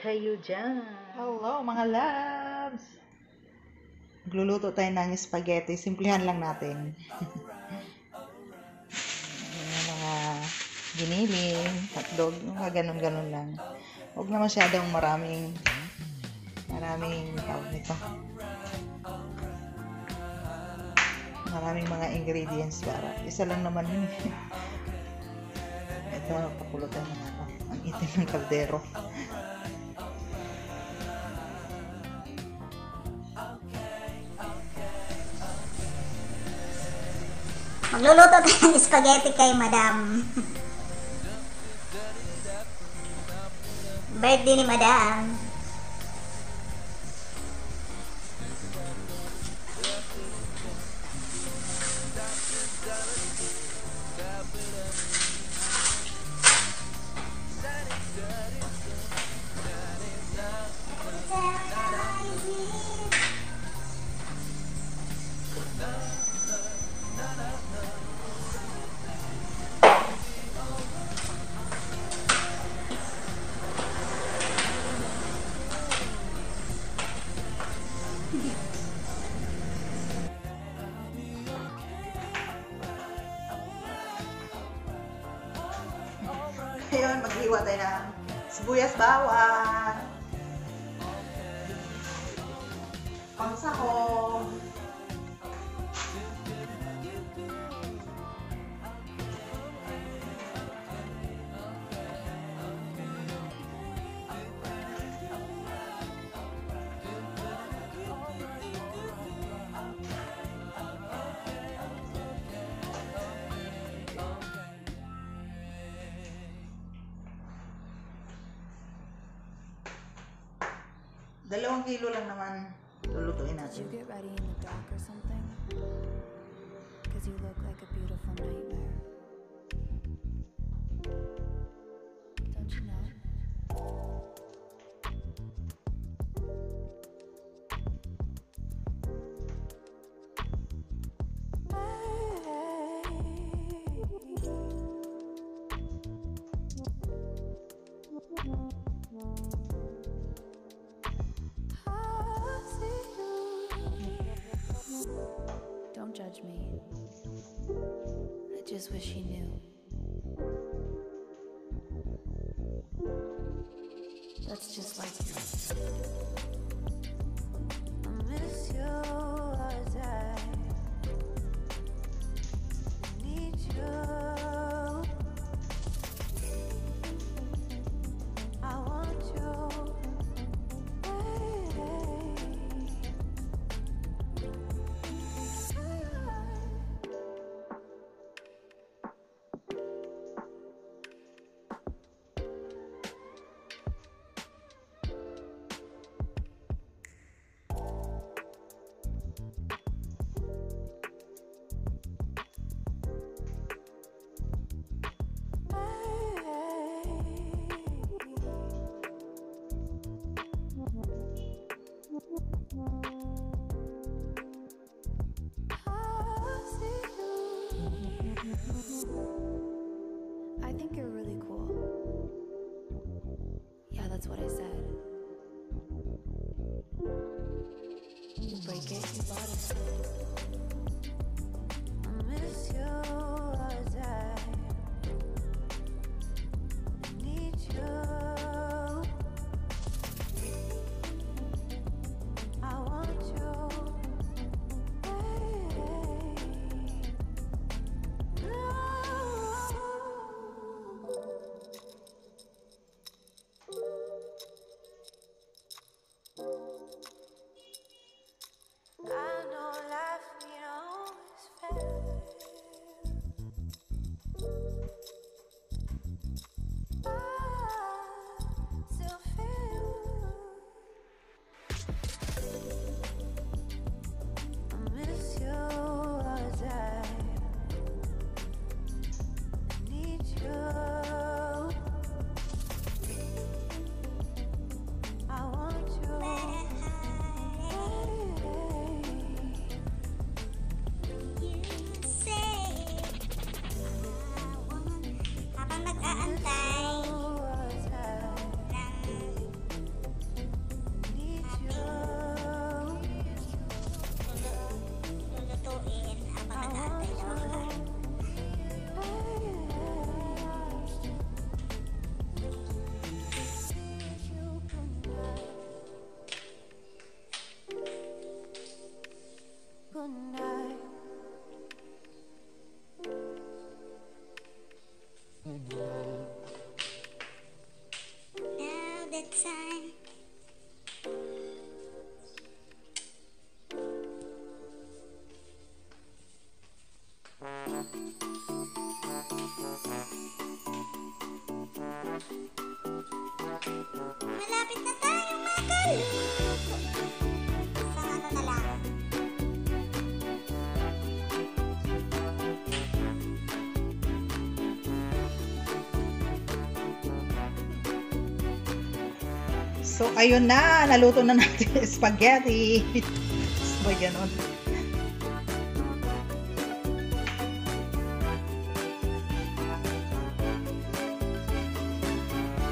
kayo dyan? Hello mga loves! Magluluto tayo ng spaghetti. Simplihan lang natin. Mga giniling, hotdog, mga ganun-ganun lang. Huwag na masyadong maraming tawag nito. Maraming mga ingredients para. Isa lang naman yun. Ito, pakulutan na ako. Ang itim ng kaldero. Magluluto tayo ng spaghetti kay Madam. Birthday ni Madam. Ngayon, maghiwa tayo ng sibuyas bawang, pangsahog, Dalawang kilo lang naman lulutuin natin. Did you get ready in the dark or something? Because you look like a beautiful nightmare. Don't you know? Don't judge me. I just wish he knew. That's just like you. I miss you as I need you. I want you. I think you're really cool. Yeah, that's what I said. You break it, you bought it. I miss you as I need you. I want you. Malapit na tayong makaluto. Isang ano na lang. So, ayun na. Naluto na natin yung spaghetti. Sabay ganon.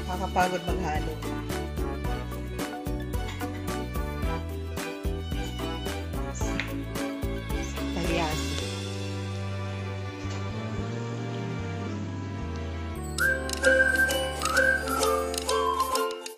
Nakakapagod maghalo.